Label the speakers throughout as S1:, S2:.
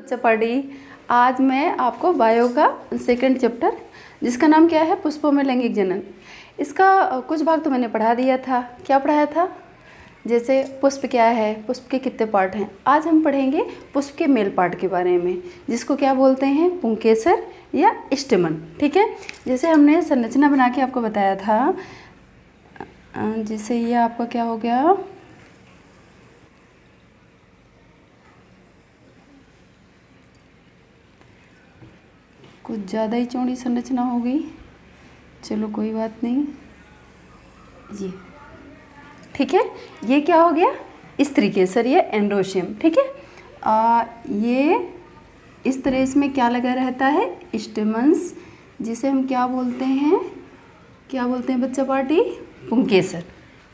S1: बच्चा पढ़ी। आज मैं आपको बायो का सेकंड चैप्टर जिसका नाम क्या है, पुष्पों में लैंगिक जनन, इसका कुछ भाग तो मैंने पढ़ा दिया था। क्या पढ़ाया था? जैसे पुष्प क्या है, पुष्प के कितने पार्ट हैं। आज हम पढ़ेंगे पुष्प के मेल पार्ट के बारे में, जिसको क्या बोलते हैं, पुंकेसर या स्टेमन। ठीक है, जैसे हमने संरचना बना के आपको बताया था। जैसे ये आपका क्या हो गया, कुछ ज़्यादा ही चौड़ी संरचना हो गई, चलो कोई बात नहीं। ये ठीक है, ये क्या हो गया, स्त्री केसर या एंड्रोशियम। ठीक है, ये इस तरह इसमें क्या लगा रहता है, स्टेमन्स, जिसे हम क्या बोलते हैं, बच्चा पार्टी, पुंकेसर।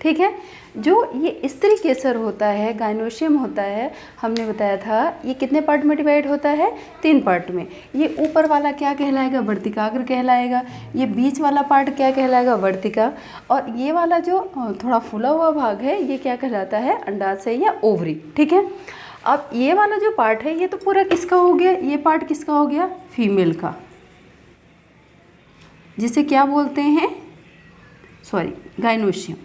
S1: ठीक है, जो ये स्त्री केसर होता है, गाइनोशियम होता है, हमने बताया था ये कितने पार्ट में डिवाइड होता है, 3 पार्ट में। ये ऊपर वाला क्या कहलाएगा, वर्तिकाग्र कहलाएगा। ये बीच वाला पार्ट क्या कहलाएगा, वर्तिका। और ये वाला जो थोड़ा फूला हुआ भाग है, ये क्या कहलाता है, अंडाशय या ओवरी। ठीक है, अब ये वाला जो पार्ट है, ये तो पूरा किसका हो गया, ये पार्ट किसका हो गया, फीमेल का, जिसे क्या बोलते हैं, गाइनोशियम।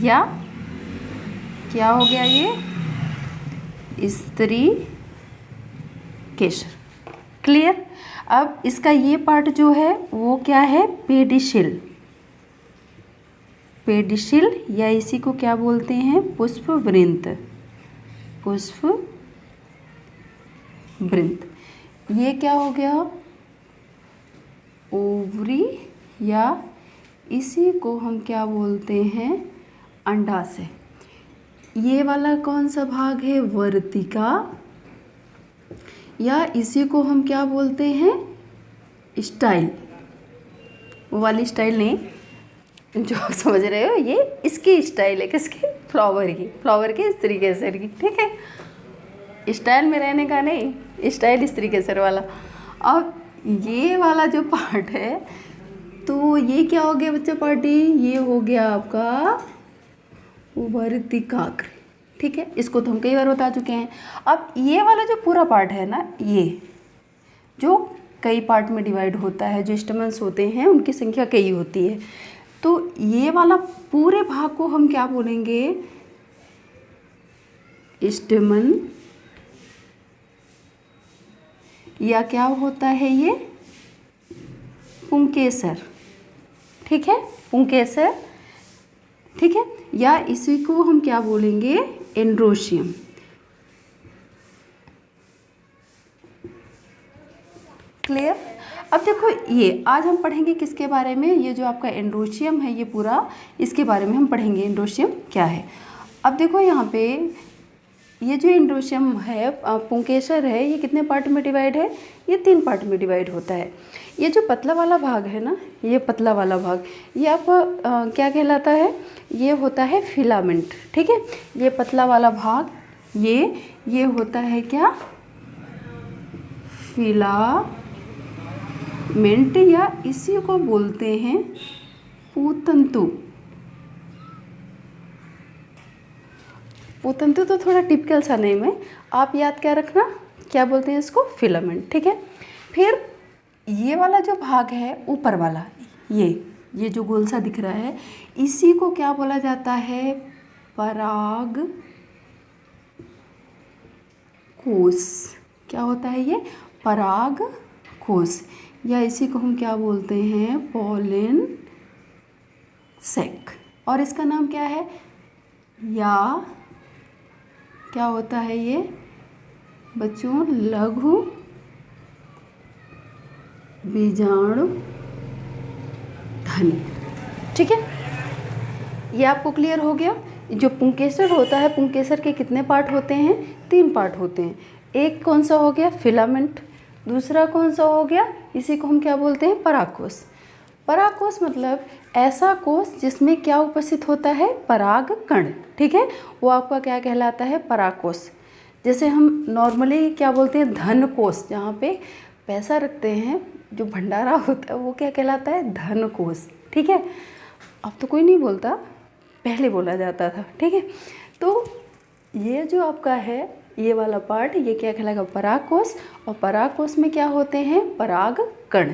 S1: या क्या हो गया, ये स्त्री केसर। क्लियर। अब इसका ये पार्ट जो है वो क्या है, पेडिशिल या इसी को क्या बोलते हैं, पुष्प वृंत। ये क्या हो गया, ओवरी, या इसी को हम क्या बोलते हैं, अंडाशय। ये वाला कौन सा भाग है, वर्तिका, या इसी को हम क्या बोलते हैं, स्टाइल। वो वाली स्टाइल नहीं, जो आप समझ रहे हो, ये इसकी स्टाइल है, किसकी, फ्लावर की स्त्री केसर की। ठीक है, स्टाइल में रहने का नहीं, स्टाइल स्त्री केसर वाला। अब ये वाला जो पार्ट है, तो ये क्या हो गया बच्चा पार्टी, ये हो गया आपका वर्तिकाग्र। ठीक है, इसको तो हम कई बार बता चुके हैं। अब ये वाला जो पूरा पार्ट है ना, ये जो कई पार्ट में डिवाइड होता है, जो स्टेमन्स होते हैं उनकी संख्या कई होती है, तो ये वाला पूरे भाग को हम क्या बोलेंगे, स्टेमन, या क्या होता है ये, पुंकेसर। ठीक है, पुंकेसर। ठीक है, या इसी को हम क्या बोलेंगे, एंड्रोशियम। क्लियर। अब देखो, ये आज हम पढ़ेंगे किसके बारे में, ये जो आपका एंड्रोशियम है, ये पूरा इसके बारे में हम पढ़ेंगे, एंड्रोशियम क्या है। अब देखो यहाँ पे ये जो एंड्रोशियम है, पुंकेसर है, ये कितने पार्ट में डिवाइड है, ये 3 पार्ट में डिवाइड होता है। ये जो पतला वाला भाग है ना, ये पतला वाला भाग, ये आपका क्या कहलाता है, ये होता है फिलामेंट। ठीक है, ये पतला वाला भाग, ये होता है क्या, फिलामेंट, या इसी को बोलते हैं पूतंतु। पूतंतु तो थोड़ा टिपिकल सा नेम है, आप याद क्या रखना, क्या बोलते हैं इसको, फिलामेंट। ठीक है, फिर ये वाला जो भाग है ऊपर वाला, ये जो गोल सा दिख रहा है, इसी को क्या बोला जाता है, पराग कोश। क्या होता है ये, पराग कोश, या इसी को हम क्या बोलते हैं, पॉलन सैक। और इसका नाम क्या है, या क्या होता है ये बच्चों, लघु बीजाणु धनी। ठीक है, ये आपको क्लियर हो गया। जो पुंकेसर होता है, पुंकेसर के कितने पार्ट होते हैं, 3 पार्ट होते हैं। एक कौन सा हो गया, फिलामेंट, दूसरा कौन सा हो गया, इसी को हम क्या बोलते हैं, परागकोश। परागकोश मतलब ऐसा कोश जिसमें क्या उपस्थित होता है, पराग कण। ठीक है, वो आपका क्या कहलाता है, परागकोश। जैसे हम नॉर्मली क्या बोलते हैं, धन कोश, जहाँ पे पैसा रखते हैं, जो भंडारा होता है, वो क्या कहलाता है, धन कोश। ठीक है, अब तो कोई नहीं बोलता, पहले बोला जाता था, ठीक है। तो ये जो आपका है ये वाला पार्ट, ये क्या कहलाएगा, परागकोश। और परागकोश में क्या होते हैं, पराग कण।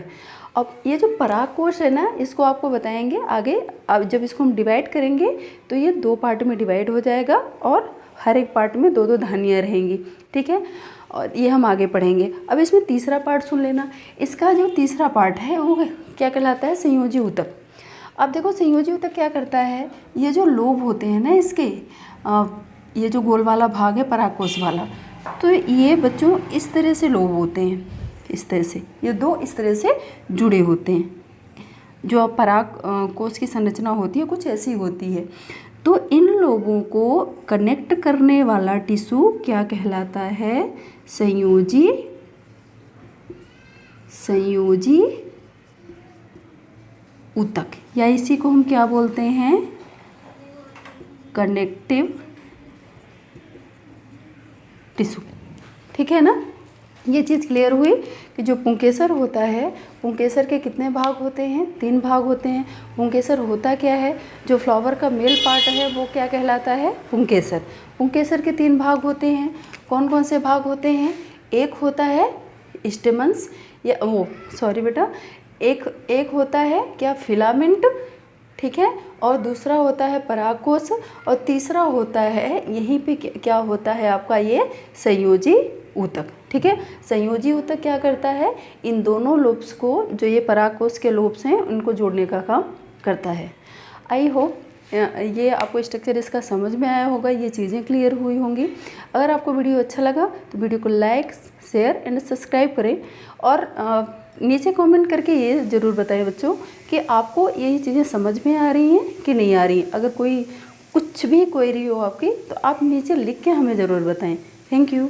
S1: अब ये जो परागकोश है ना, इसको आपको बताएंगे आगे। अब जब इसको हम डिवाइड करेंगे तो ये 2 पार्ट में डिवाइड हो जाएगा और हर एक पार्ट में 2-2 धानियाँ रहेंगी, ठीक है। और ये हम आगे पढ़ेंगे। अब इसमें तीसरा पार्ट सुन लेना। इसका जो तीसरा पार्ट है वो क्या कहलाता है, संयोजी ऊतक। अब देखो संयोजी ऊतक क्या करता है, ये जो लोब होते हैं ना इसके, ये जो गोल वाला भाग है परागकोश वाला, तो ये बच्चों इस तरह से लोब होते हैं, इस तरह से ये 2 इस तरह से जुड़े होते हैं। जो परागकोश की संरचना होती है कुछ ऐसी होती है। तो इन लोगों को कनेक्ट करने वाला टिश्यू क्या कहलाता है, संयोजी ऊतक, या इसी को हम क्या बोलते हैं, कनेक्टिव टिश्यू, ठीक है ना। ये चीज़ क्लियर हुई कि जो पुंकेसर होता है, पुंकेसर के कितने भाग होते हैं, 3 भाग होते हैं। पुंकेसर होता क्या है, जो फ्लावर का मेल पार्ट है वो क्या कहलाता है, पुंकेसर। पुंकेसर के 3 भाग होते हैं। कौन कौन से भाग होते हैं, एक होता है स्टेमन्स, या वो सॉरी बेटा, एक होता है क्या, फिलामेंट, ठीक है। और दूसरा होता है परागकोश, और तीसरा होता है यहीं पे क्या होता है आपका, ये संयोजी ऊतक, ठीक है। संयोजी ऊतक क्या करता है, इन दोनों लोब्स को, जो ये परागकोश के लोब्स हैं, उनको जोड़ने का काम करता है। आई होप ये आपको स्ट्रक्चर इसका समझ में आया होगा, ये चीज़ें क्लियर हुई होंगी। अगर आपको वीडियो अच्छा लगा तो वीडियो को लाइक, शेयर एंड सब्सक्राइब करें। और नीचे कमेंट करके ये ज़रूर बताएं बच्चों कि आपको यही चीज़ें समझ में आ रही हैं कि नहीं आ रही हैं। अगर कोई कुछ भी क्वेरी हो आपकी तो आप नीचे लिख के हमें ज़रूर बताएं। Thank you.